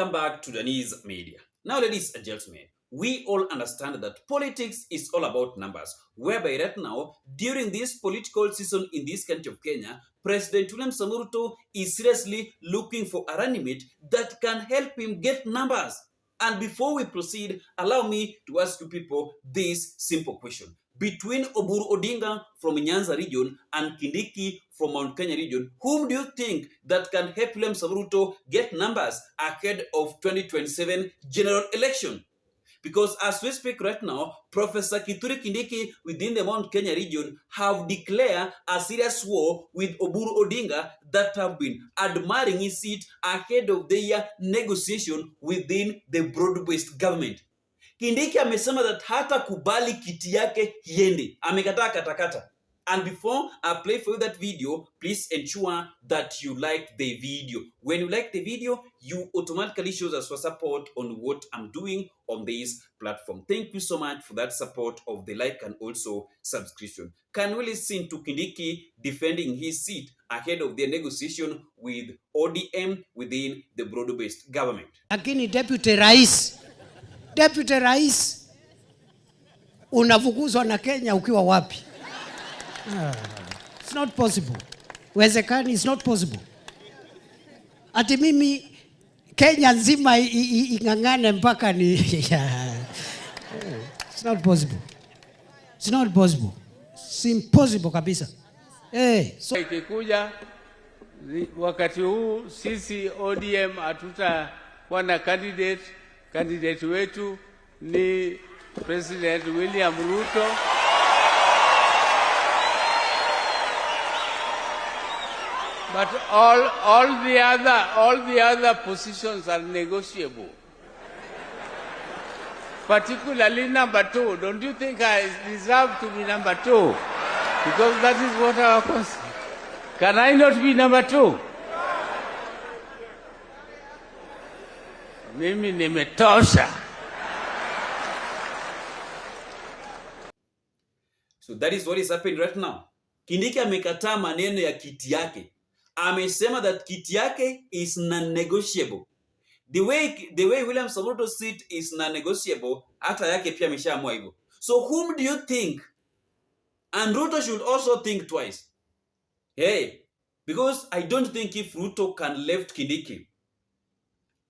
Welcome back to the News Media. Now, ladies and gentlemen, we all understand that politics is all about numbers, whereby right now, during this political season in this country of Kenya, President William Samoei Ruto is seriously looking for a running mate that can help him get numbers. And before we proceed, allow me to ask you people this simple question. Between Oburu Odinga from Nyanza region and Kindiki from Mount Kenya region, whom do you think that can help William Samoei Ruto get numbers ahead of 2027 general election? Because as we speak right now, Professor Kithure Kindiki within the Mount Kenya region have declared a serious war with Oburu Odinga that have been admiring his seat ahead of their negotiation within the broad-based government. Kindiki amesema that hata kubali kiti yake iende. Amekataa katakata. And before I play for you that video, please ensure that you like the video. When you like the video, you automatically show us your support on what I'm doing on this platform. Thank you so much for that support of the like and also subscription. Can we listen to Kindiki defending his seat ahead of the negotiation with ODM within the broad-based government? Lakini Deputy Rais, unafukuzwa na Kenya ukiwa wapi? It's not possible. Wezekani, it's not possible. Ati mimi Kenya nzima ingangane mpaka ni It's not possible. It's not possible. It's impossible kabisa. So ikikuja wakati huu sisi ODM hatutakuwa na candidate wetu ni President William Ruto. But all the other positions are negotiable. Particularly number 2. Don't you think I deserve to be number 2? Because that is what our concern. Can I not be number 2? Mimi nimetosha. So that is what is happening right now. Kindiki amekataa maneno ya kiti yake. Amesema that kiti yake is non-negotiable. The way William Samoei Ruto's seat is non-negotiable, hata yake pia ameshaamua hivyo. So whom do you think? And Ruto should also think twice. Hey, because I don't think if Ruto can left Kindiki,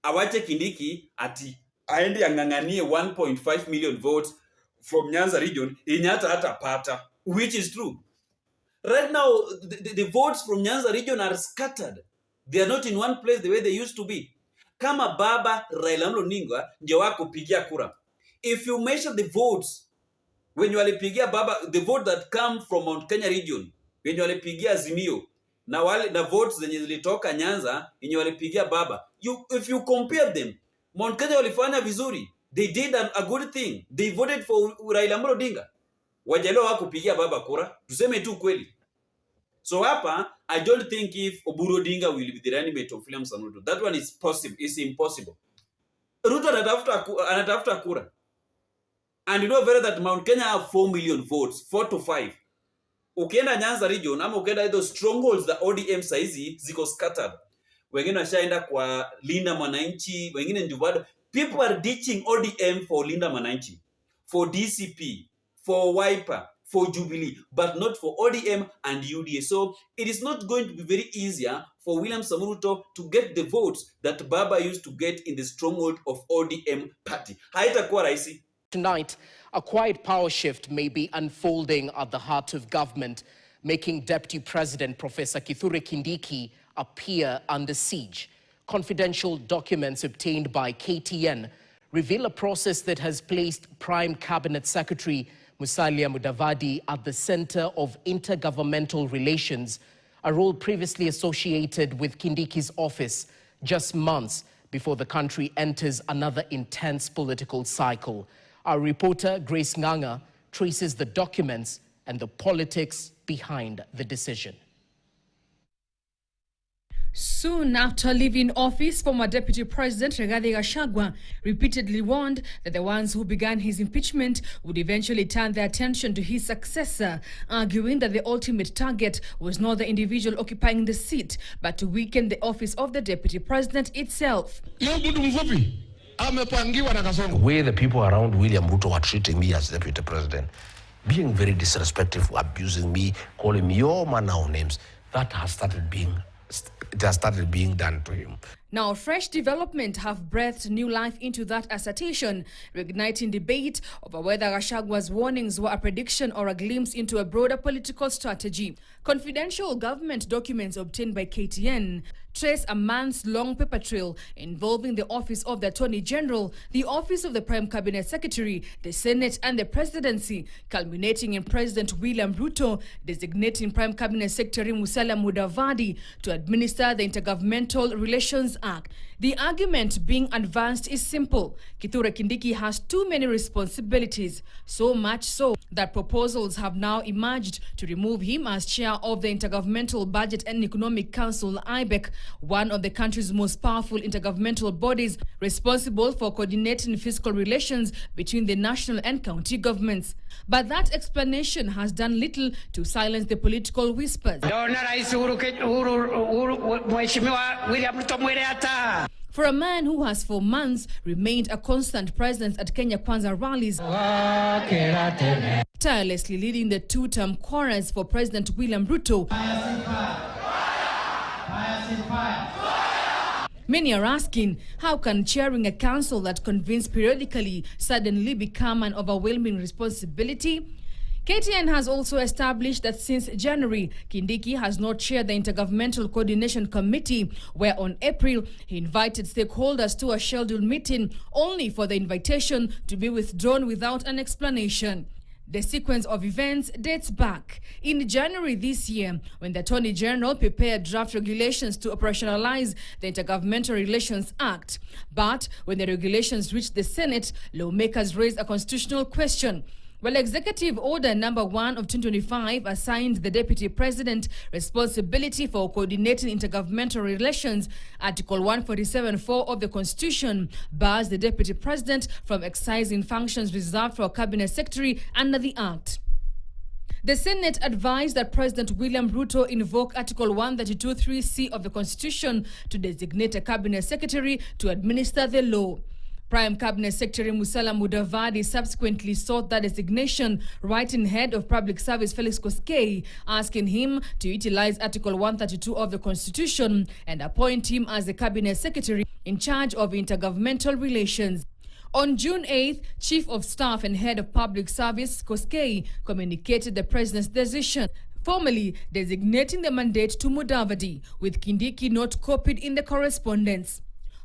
awache Kindiki ati aende anganganie 1.5 million votes from Nyanza region, inyata hata pata, which is true. Right now, the votes from Nyanza region are scattered. They are not in one place the way they used to be. Kama baba Raila Amolo Odinga ndio wako pigia kura. If you measure the votes, when you walipigia baba, the vote that come from Mount Kenya region, when you walipigia Azimio, na votes zenye zilitoka Nyanza, yenye walipigia baba, if you compare them, Mount Kenya walifanya vizuri. They did a good thing. They voted for Raila Amolo Odinga. Wajaluo hawakupigia baba kura, tuseme tu kweli. So hapa, I don't think if Oburu Odinga will be the running mate of William Samoei Ruto. That one is possible, is impossible. Ruto anatafuta kura. And you know very that Mount Kenya have 4 million votes, 4 to 5. Ukienda Nyanza region, ama ukienda those strongholds the ODM saizi ziko scattered. Wengine washaenda kwa Linda Mwananchi, wengine Njuvado. People are ditching ODM for Linda Mwananchi, for DCP, for Wiper, for Jubilee, but not for ODM and UDA. So it is not going to be very easier for William Samoei Ruto to get the votes that Baba used to get in the stronghold of ODM party. Haitakuwa rahisi. Tonight, a quiet power shift may be unfolding at the heart of government, making Deputy President Professor Kithure Kindiki appear under siege. Confidential documents obtained by KTN reveal a process that has placed Prime Cabinet Secretary Musalia Mudavadi at the center of intergovernmental relations, a role previously associated with Kindiki's office, just months before the country enters another intense political cycle. Our reporter, Grace Nganga, traces the documents and the politics behind the decision. Soon after leaving office, former Deputy President Rigathi Gachagua repeatedly warned that the ones who began his impeachment would eventually turn their attention to his successor, arguing that the ultimate target was not the individual occupying the seat, but to weaken the office of the Deputy President itself. The way the people around William Ruto are treating me as Deputy President, being very disrespectful, abusing me, calling me all manner of names, that has started being done to him. Now, fresh development have breathed new life into that assertion, reigniting debate over whether Gachagua's warnings were a prediction or a glimpse into a broader political strategy. Confidential government documents obtained by KTN trace a months-long paper trail involving the office of the Attorney General, the office of the Prime Cabinet Secretary, the Senate and the Presidency, culminating in President William Ruto designating Prime Cabinet Secretary Musalia Mudavadi to administer the Intergovernmental Relations Act. The argument being advanced is simple. Kithure Kindiki has too many responsibilities, so much so that proposals have now emerged to remove him as chair of the Intergovernmental Budget and Economic Council, IBEC, one of the country's most powerful intergovernmental bodies responsible for coordinating fiscal relations between the national and county governments. But that explanation has done little to silence the political whispers. For a man who has for months remained a constant presence at Kenya Kwanza rallies, tirelessly leading the two-term chorus for President William Ruto, many are asking, how can chairing a council that convenes periodically suddenly become an overwhelming responsibility? KTN has also established that since January, Kindiki has not chaired the Intergovernmental Coordination Committee, where on April, he invited stakeholders to a scheduled meeting, only for the invitation to be withdrawn without an explanation. The sequence of events dates back in January this year, when the Attorney General prepared draft regulations to operationalize the Intergovernmental Relations Act. But when the regulations reached the Senate, lawmakers raised a constitutional question. Well, Executive Order Number 1 of 2025 assigned the Deputy President responsibility for coordinating intergovernmental relations. Article 147(4) of the Constitution bars the Deputy President from exercising functions reserved for a Cabinet Secretary under the Act. The Senate advised that President William Ruto invoke Article 132(3)(c) of the Constitution to designate a Cabinet Secretary to administer the law. Prime Cabinet Secretary Musalia Mudavadi subsequently sought that designation, writing head of Public Service Felix Koskei, asking him to utilize Article 132 of the Constitution and appoint him as the Cabinet Secretary in charge of intergovernmental relations. On June 8th, Chief of Staff and Head of Public Service Koskei communicated the President's decision, formally designating the mandate to Mudavadi, with Kindiki not copied in the correspondence.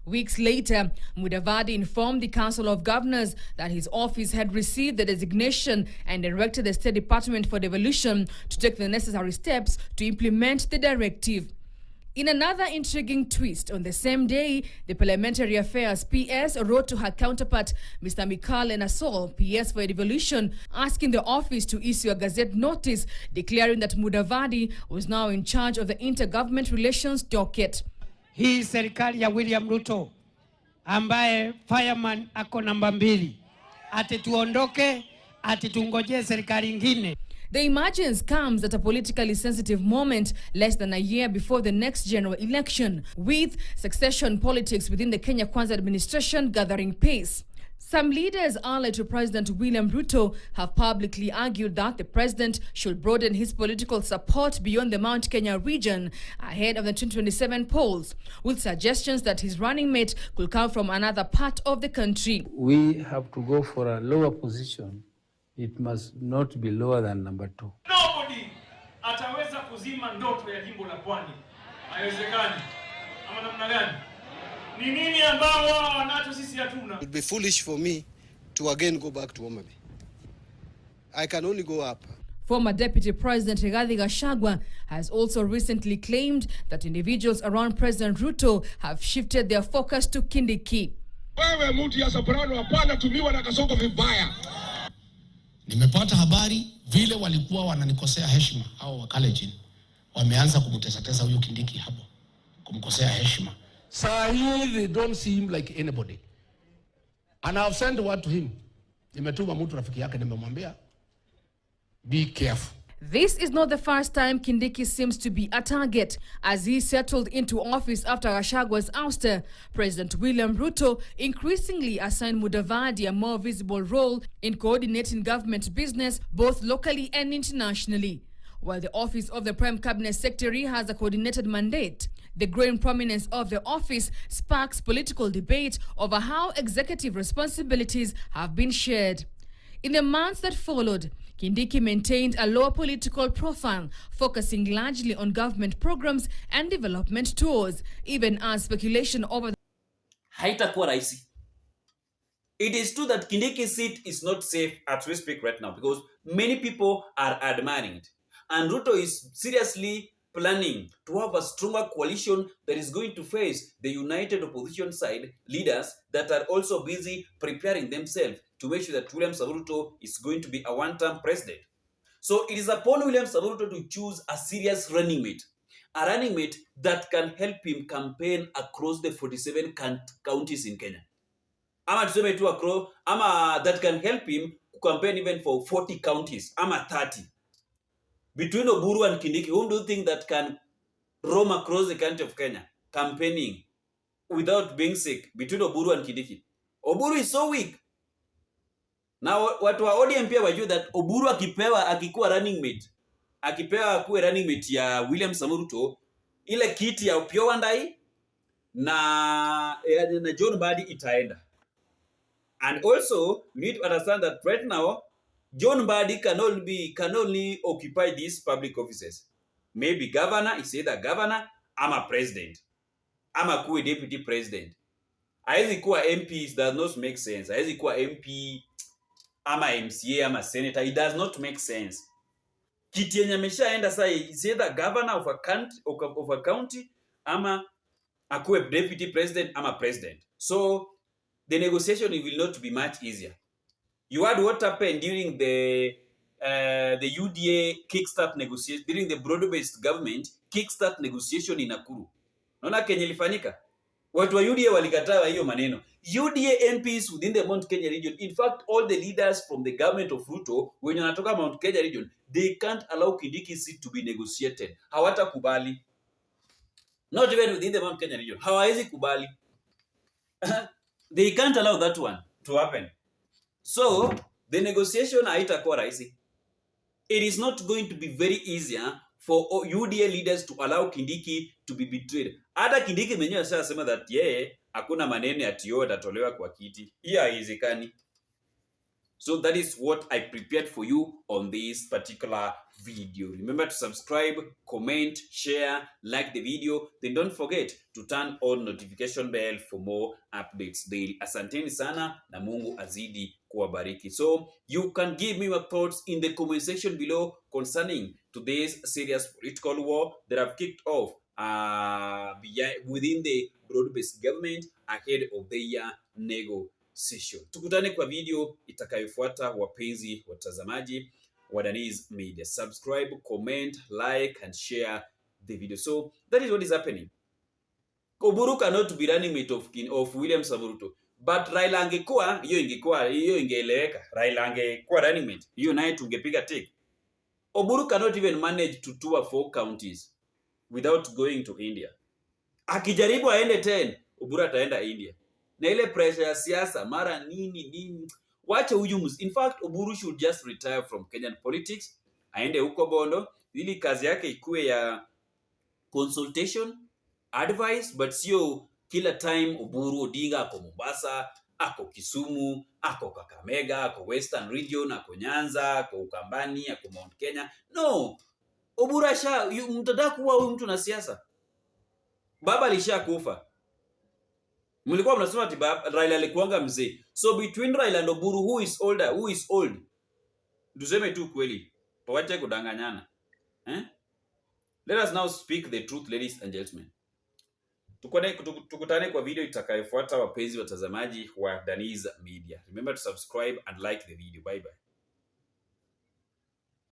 Weeks later, Mudavadi informed the Council of Governors that his office had received the designation and directed the State Department for Devolution to take the necessary steps to implement the directive. In another intriguing twist, on the same day, the Parliamentary Affairs PS wrote to her counterpart, Mr. Mikal Enasol, PS for Devolution, asking the office to issue a gazette notice declaring that Mudavadi was now in charge of the intergovernment relations docket. Hii serikali ya William Ruto ambaye fireman ako namba 2, ati tuondoke, ati tungoje serikali ingine. The emergence comes at a politically sensitive moment less than a year before the next general election, with succession politics within the Kenya Kwanza administration gathering pace. Some leaders allied to President William Ruto have publicly argued that the president should broaden his political support beyond the Mount Kenya region ahead of the 2027 polls, with suggestions that his running mate could come from another part of the country. We have to go for a lower position. It must not be lower than number 2. Nobody ataweza kuzima ndoto ya jimbo la Pwani. Haiwezekani. Ama namna gani? Ni nini ambao wao wanacho sisi hatuna? It would be foolish for me to again go back to Homabay. I can only go up. Former Deputy President Rigathi Gachagua has also recently claimed that individuals around President Ruto have shifted their focus to Kindiki. Wewe mtu ya soprano hapana tumiwa na Kasongo vibaya. Nimepata habari vile walikuwa wananikosea heshima hao wa Kalenjin. Wameanza kumtesa huyo Kindiki hapo. kumkosea heshima. Saa hii they don't see him like anybody. And I've sent word to him. Nimetuma mtu rafiki yake nimemwambia be careful. This is not the first time Kindiki seems to be a target. As he settled into office after Gachagwa's ouster, President William Ruto increasingly assigned Mudavadi a more visible role in coordinating government business both locally and internationally. While the office of the Prime Cabinet Secretary has a coordinated mandate, the growing prominence of the office sparks political debate over how executive responsibilities have been shared. In the months that followed, Kindiki maintained a low political profile, focusing largely on government programs and development tours, even as speculation over the haitakuwa rahisi. It is true that Kindiki's seat is not safe as we speak right now because many people are admiring it. And Ruto is seriously planning to have a stronger coalition that is going to face the united opposition side leaders that are also busy preparing themselves to make sure that William Ruto is going to be a one-term president. So it is upon William Ruto to choose a serious running mate. A running mate that can help him campaign across the 47 counties in Kenya. Ama tuseme tu across, ama that can help him campaign even for 40 counties, ama 30. Between Oburu and Kindiki, whom do you think that can roam across the country of Kenya campaigning without being sick? Between Oburu and Kindiki. Oburu is so weak. Now, watu wa ODM pia wajue that Oburu akikuwa running mate, akipewa akuwe running mate ya William Ruto, ile kiti ya Opiyo Wandayi na John Mbadi itaenda. And also, you need to understand that right now, John Mbadi can only occupy these public offices. Maybe governor, is either governor, ama president, ama kuwe deputy president. Haizi kuwa MP, does not make sense. Haizi kuwa MP, ama MCA, ama senator, it does not make sense. Kiti yenye ameshaenda sasa is either governor of a county, ama akuwe deputy president, ama president. So the negotiation will not be much easier. You heard what happened during the UDA kickstart negotiation, during the broad-based government kickstart negotiation in Nakuru. Naona Kenya ilifanyika. Watu wa UDA walikataa hiyo maneno. UDA MPs within the Mount Kenya region, in fact all the leaders from the government of Ruto when wanatoka Mount Kenya region, they can't allow Kindiki seat to be negotiated. Hawatakubali. Not even within the Mount Kenya region. Hawawezi kubali. They can't allow that one to happen. So, the negotiation haitakuwa rahisi. It is not going to be very easier for UDA leaders to allow Kindiki to be betrayed. Hata Kindiki mwenyewe ashasema that hakuna maneno ati atatolewa kwa kiti. Hiyo haiwezekani. So that is what I prepared for you on this particular video. Remember to subscribe, comment, share, like the video. Then don't forget to turn on notification bell for more updates daily. Asanteni sana na Mungu azidi kuwabariki. So you can give me your thoughts in the comment section below concerning today's serious political war that have kicked off within the broad-based government ahead of the year negotiation. Tukutane kwa video itakayofuata, wapenzi watazamaji wa Daniz Media. Subscribe, comment, like and share the video. So that is what is happening. Oburu cannot be running mate of William Ruto. But Raila angekuwa, hiyo ingeeleweka. Raila angekuwa running mate, hiyo naye tungepiga tick. Oburu cannot even manage to tour 4 counties without going to India. Akijaribu aende 10, Oburu ataenda India. Na ile pressure ya siasa mara nini wacha huyu. In fact, Oburu should just retire from Kenyan politics, aende huko Bondo ili kazi yake ikuwe ya consultation, advice, but sio kila time Oburu Odinga ako Mombasa, ako Kisumu, ako Kakamega, ako Western Region, ako Nyanza, ako Ukambani, ako Mount Kenya. No, Oburu mtadaka kuwa huyu mtu na siasa. Baba alishakufa. Mlikuwa mnasema ati Raila alikuanga mzee. So between Raila and Oburu, who is older? Who is old? Tuseme tu kweli. Tuache kudanganyana. Let us now speak the truth, ladies and gentlemen. Tukutane kwa video itakayofuata, wapenzi watazamaji wa Daniz Media. Remember to subscribe and like the video. Bye bye.